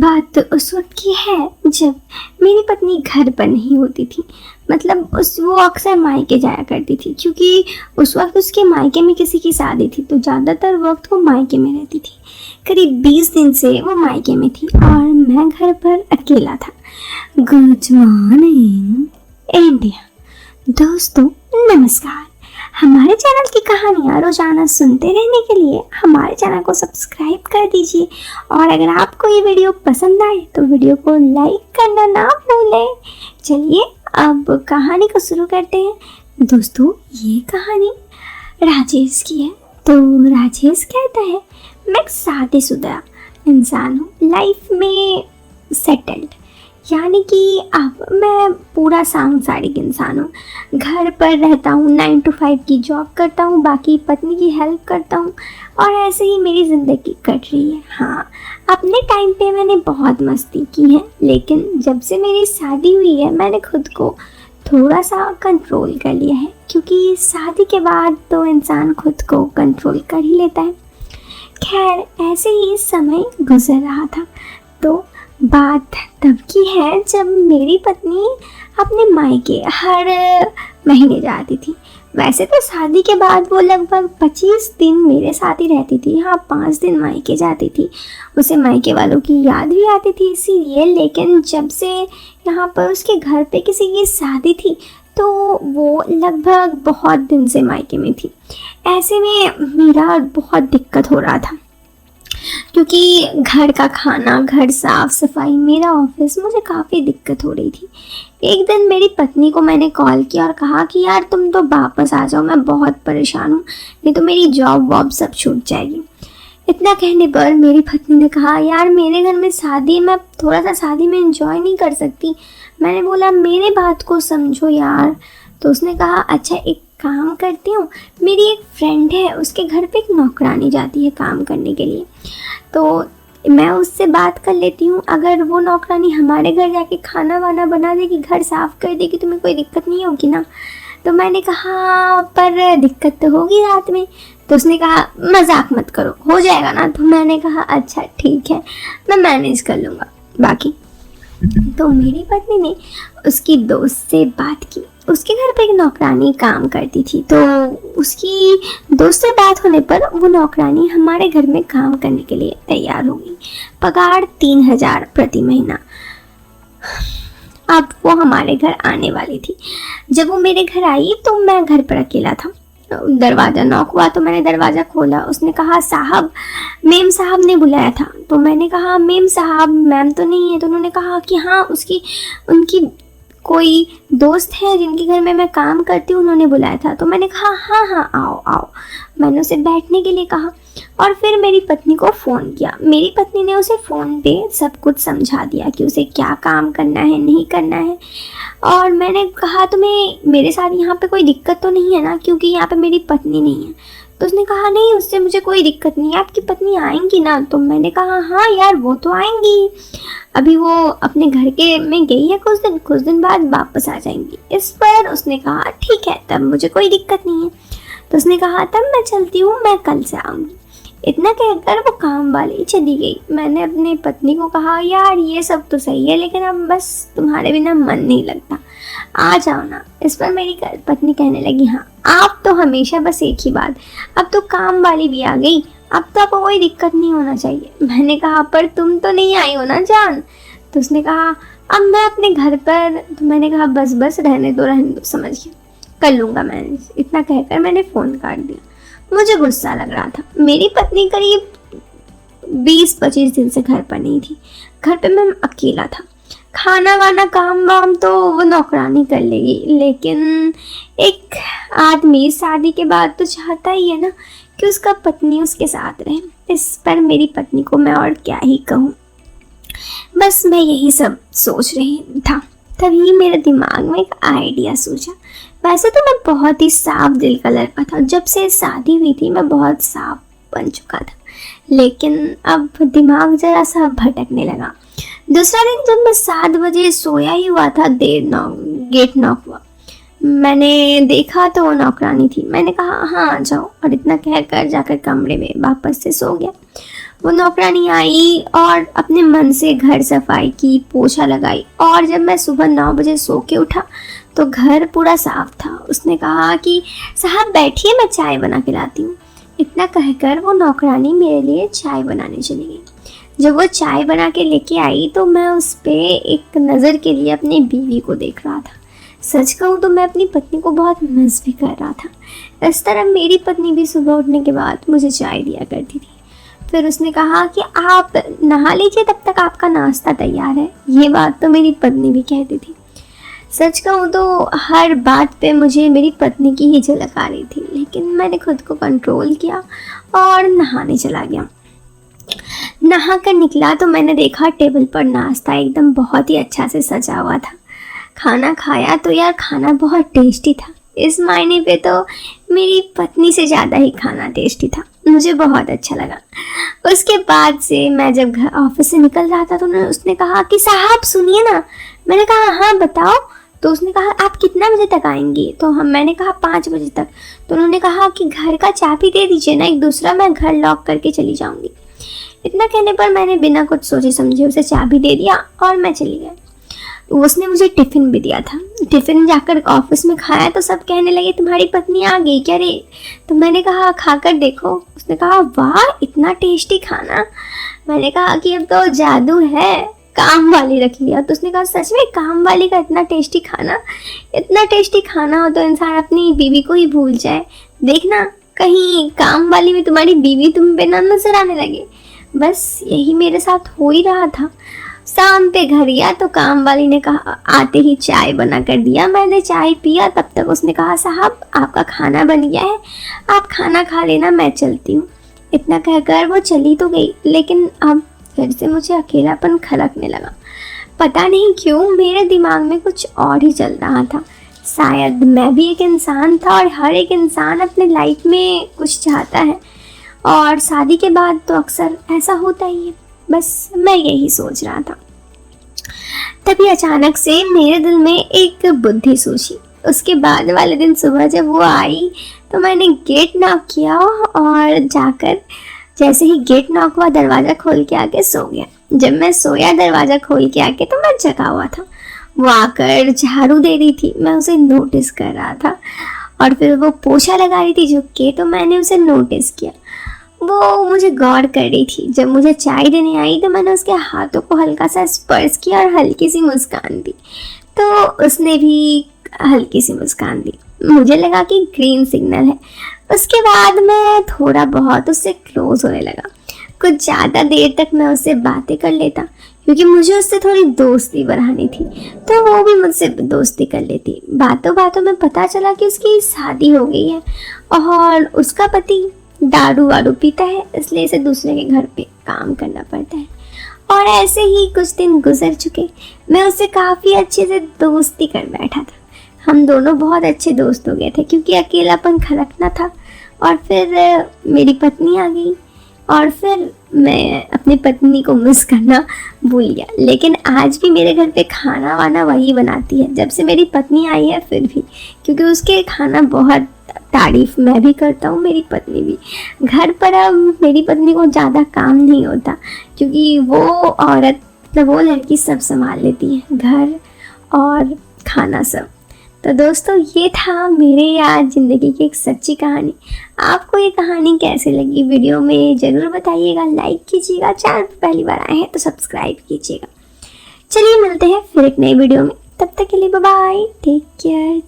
बात तो उस वक्त की है जब मेरी पत्नी घर पर नहीं होती थी। मतलब वो अक्सर मायके जाया करती थी, क्योंकि उस वक्त उसके मायके में किसी की शादी थी, तो ज़्यादातर वक्त वो मायके में रहती थी। करीब 20 दिन से वो मायके में थी और मैं घर पर अकेला था। Good morning India. दोस्तों नमस्कार। हमारे चैनल की कहानियाँ रोजाना सुनते रहने के लिए हमारे चैनल को सब्सक्राइब कर दीजिए, और अगर आपको ये वीडियो पसंद आए तो वीडियो को लाइक करना ना भूलें। चलिए अब कहानी को शुरू करते हैं। दोस्तों ये कहानी राजेश की है। तो राजेश कहता है, मैं एक शादीशुदा इंसान हूँ, लाइफ में सेटल्ड, यानी कि अब मैं पूरा सांसारिक इंसान हूँ। घर पर रहता हूँ, 9 to 5 की जॉब करता हूँ, बाकी पत्नी की हेल्प करता हूँ और ऐसे ही मेरी ज़िंदगी कट रही है। हाँ, अपने टाइम पे मैंने बहुत मस्ती की है, लेकिन जब से मेरी शादी हुई है मैंने खुद को थोड़ा सा कंट्रोल कर लिया है, क्योंकि शादी के बाद तो इंसान खुद को कंट्रोल कर ही लेता है। खैर ऐसे ही समय गुजर रहा था। तो बात तब की है जब मेरी पत्नी अपने मायके हर महीने जाती थी। वैसे तो शादी के बाद वो लगभग 25 दिन मेरे साथ ही रहती थी। हाँ, 5 दिन मायके जाती थी। उसे मायके वालों की याद भी आती थी इसीलिए, लेकिन जब से यहाँ पर उसके घर पे किसी की शादी थी तो वो लगभग बहुत दिन से मायके में थी। ऐसे में मेरा बहुत दिक्कत हो रहा था, क्योंकि घर का खाना, घर साफ सफाई, मेरा ऑफिस, मुझे काफ़ी दिक्कत हो रही थी। एक दिन मेरी पत्नी को मैंने कॉल किया और कहा कि यार तुम तो वापस आ जाओ, मैं बहुत परेशान हूँ, नहीं तो मेरी जॉब वॉब सब छूट जाएगी। इतना कहने पर मेरी पत्नी ने कहा, यार मेरे घर में शादी, मैं थोड़ा सा शादी में एंजॉय नहीं कर सकती। मैंने बोला मेरे बात को समझो यार। तो उसने कहा, अच्छा एक काम करती हूँ, मेरी एक फ्रेंड है, उसके घर पे एक नौकरानी जाती है काम करने के लिए, तो मैं उससे बात कर लेती हूँ। अगर वो नौकरानी हमारे घर जाके खाना वाना बना देगी, घर साफ़ कर देगी, तुम्हें कोई दिक्कत नहीं होगी ना। तो मैंने कहा पर दिक्कत तो होगी रात में। तो उसने कहा मजाक मत करो, हो जाएगा ना। तो मैंने कहा अच्छा ठीक है, मैं मैनेज कर लूँगा बाकी। तो मेरी पत्नी ने उसकी दोस्त से बात की। उसके घर पे एक नौकरानी काम करती थी, तो उसकी दोस्त से बात होने पर वो नौकरानी हमारे घर में काम करने के लिए तैयार हो गई। पगार 3000 प्रति महीना। अब वो हमारे घर आने वाली थी। जब वो मेरे घर आई तो मैं घर पर अकेला था। दरवाज़ा नॉक हुआ तो मैंने दरवाज़ा खोला। उसने कहा साहब, मेम साहब ने बुलाया था। तो मैंने कहा मेम साहब, मैम तो नहीं है। तो उन्होंने कहा कि हाँ उनकी कोई दोस्त है जिनके घर में मैं काम करती हूँ, उन्होंने बुलाया था। तो मैंने कहा हाँ आओ आओ। मैंने उसे बैठने के लिए कहा और फिर मेरी पत्नी को फ़ोन किया। मेरी पत्नी ने उसे फ़ोन पे सब कुछ समझा दिया कि उसे क्या काम करना है, नहीं करना है। और मैंने कहा तुम्हें मेरे साथ यहाँ पे कोई दिक्कत तो नहीं है ना, क्योंकि यहाँ पे मेरी पत्नी नहीं है। तो उसने कहा नहीं, उससे मुझे कोई दिक्कत नहीं है, आपकी पत्नी आएंगी ना। तो मैंने कहा हाँ यार वो तो आएंगी, अभी वो अपने घर के में गई है, कुछ दिन बाद वापस आ जाएंगी। इस पर उसने कहा ठीक है, तब मुझे कोई दिक्कत नहीं है। तो उसने कहा तब मैं चलती हूँ, मैं कल से आऊँगी। इतना कहकर वो काम वाली चली गई। मैंने अपनी पत्नी को कहा यार ये सब तो सही है, लेकिन अब बस तुम्हारे बिना मन नहीं लगता, आ जाओ ना। इस पर मेरी पत्नी कहने लगी हाँ आप तो हमेशा बस एक ही बात, अब तो काम वाली भी आ गई, अब तो आपको कोई दिक्कत नहीं होना चाहिए। मैंने कहा पर तुम तो नहीं आई हो ना जान। तो उसने कहा अब मैं अपने घर पर। तो मैंने कहा बस रहने दो, समझ गया, कर लूँगा मैनेज। इतना कहकर मैंने फ़ोन काट दिया। मुझे गुस्सा लग रहा था। मेरी पत्नी करीब 20-25 दिन से घर पर नहीं थी। घर पे मैं अकेला था। खाना वाना काम वाम तो वो नौकरानी कर लेगी, लेकिन एक आदमी शादी के बाद तो चाहता ही है ना कि उसका पत्नी उसके साथ रहे। इस पर मेरी पत्नी को मैं और क्या ही कहूँ। बस मैं यही सब सोच रही था, तभी मेरे दिमाग में एक आइडिया सूझा। वैसे तो मैं बहुत ही साफ दिल का लड़का था। जब से शादी हुई थी मैं बहुत साफ बन चुका था, लेकिन अब दिमाग जरा सा भटकने लगा। दूसरा दिन जब मैं 7 बजे सोया ही हुआ था, गेट नॉक हुआ। मैंने देखा तो वो नौकरानी थी। मैंने कहा हाँ आ जाओ, और इतना कहकर जाकर कमरे में वापस से सो गया। वो नौकरानी आई और अपने मन से घर सफाई की, पोछा लगाई, और जब मैं सुबह 9 बजे सो के उठा तो घर पूरा साफ था। उसने कहा कि साहब बैठिए, मैं चाय बना के लाती हूँ। इतना कहकर वो नौकरानी मेरे लिए चाय बनाने चली गई। जब वो चाय बना के लेके आई तो मैं उस पे एक नज़र के लिए अपनी बीवी को देख रहा था। सच कहूँ तो मैं अपनी पत्नी को बहुत मिस भी कर रहा था। इस तरह मेरी पत्नी भी सुबह उठने के बाद मुझे चाय दिया करती थी। फिर उसने कहा कि आप नहा लीजिए, तब तक आपका नाश्ता तैयार है। ये बात तो मेरी पत्नी भी कहती थी। सच कहूँ तो हर बात पे मुझे मेरी पत्नी की ही झलक आ रही थी, लेकिन मैंने खुद को कंट्रोल किया और नहाने चला गया। नहा कर निकला तो मैंने देखा टेबल पर नाश्ता एकदम बहुत ही अच्छा से सजा हुआ था। खाना खाया तो यार खाना बहुत टेस्टी था। इस मायने पे तो मेरी पत्नी से ज़्यादा ही खाना टेस्टी था। मुझे बहुत अच्छा लगा। उसके बाद से मैं जब घर ऑफिस से निकल रहा था तो उसने कहा कि साहब सुनिए ना। मैंने कहा हाँ बताओ। तो उसने कहा आप कितना बजे तक आएंगी? तो मैंने कहा 5 बजे तक। तो उन्होंने कहा कि घर का चाबी दे दीजिए ना, एक दूसरा मैं घर लॉक करके चली जाऊंगी। इतना कहने पर मैंने बिना कुछ सोचे समझे उसे चाबी दे दिया और मैं चली गई। उसने मुझे टिफ़िन भी दिया था। टिफ़िन जाकर ऑफिस में खाया तो सब कहने लगे तुम्हारी पत्नी आ गई क्या रे? तो मैंने कहा खाकर देखो। उसने कहा वाह इतना टेस्टी खाना। मैंने कहा कि अब तो जादू है, काम वाली रख लिया। तो उसने कहा सच में काम वाली का इतना टेस्टी खाना? इतना टेस्टी खाना हो तो इंसान अपनी बीवी को ही भूल जाए। देखना कहीं काम वाली में तुम्हारी बीवी तुम पे ना नजर आने लगे। बस यही मेरे साथ हो ही रहा था। शाम पे घर गया तो काम वाली ने कहा आते ही चाय बना कर दिया। मैंने चाय पिया, तब तक उसने कहा साहब आपका खाना बन गया है, आप खाना खा लेना, मैं चलती हूँ। इतना कहकर वो चली तो गई, लेकिन अब फिर से मुझे अकेलापन खलकने लगा। पता नहीं क्यों मेरे दिमाग में कुछ और ही चल रहा था। शायद मैं भी एक इंसान था और हर एक इंसान अपने लाइफ में कुछ चाहता है, और शादी के बाद तो अक्सर ऐसा होता ही है। बस मैं यही सोच रहा था। तभी अचानक से मेरे दिल में एक बुद्धि सूझी। उसके बाद वाले दिन सुबह जब वो आई तो मैंने गेट नॉक किया और जाकर जैसे ही गेट नॉक हुआ दरवाज़ा खोल के आके सो गया। जब मैं सोया दरवाज़ा खोल के आके तो मैं जगा हुआ था। वो आकर झाड़ू दे रही थी, मैं उसे नोटिस कर रहा था, और फिर वो पोछा लगा रही थी झुक के, तो मैंने उसे नोटिस किया। वो मुझे गौर कर रही थी। जब मुझे चाय देने आई तो मैंने उसके हाथों को हल्का सा स्पर्श किया और हल्की सी मुस्कान दी, तो उसने भी हल्की सी मुस्कान दी। मुझे लगा कि ग्रीन सिग्नल है। उसके बाद मैं थोड़ा बहुत उससे क्लोज होने लगा। कुछ ज़्यादा देर तक मैं उससे बातें कर लेता, क्योंकि मुझे उससे थोड़ी दोस्ती बढ़ानी थी, तो वो भी मुझसे दोस्ती कर लेती। बातों बातों में पता चला कि उसकी शादी हो गई है और उसका पति दारू वारू पीता है, इसलिए इसे दूसरे के घर पे काम करना पड़ता है। और ऐसे ही कुछ दिन गुजर चुके। मैं उससे काफ़ी अच्छे से दोस्ती कर बैठा था। हम दोनों बहुत अच्छे दोस्त हो गए थे, क्योंकि अकेलापन खलकना था। और फिर मेरी पत्नी आ गई और फिर मैं अपनी पत्नी को मिस करना भूल गया। लेकिन आज भी मेरे घर पे खाना वाना वही बनाती है, जब से मेरी पत्नी आई है। फिर भी क्योंकि उसके खाना बहुत तारीफ मैं भी करता हूँ, मेरी पत्नी भी। घर पर अब मेरी पत्नी को ज़्यादा काम नहीं होता, क्योंकि वो औरत मतलब वो लड़की सब संभाल लेती है, घर और खाना सब। तो दोस्तों ये था मेरे आज ज़िंदगी की एक सच्ची कहानी। आपको ये कहानी कैसे लगी वीडियो में ज़रूर बताइएगा, लाइक कीजिएगा, चैनल पर पहली बार आए हैं तो सब्सक्राइब कीजिएगा। चलिए मिलते हैं फिर एक नई वीडियो में, तब तक के लिए बाय बाय, टेक केयर।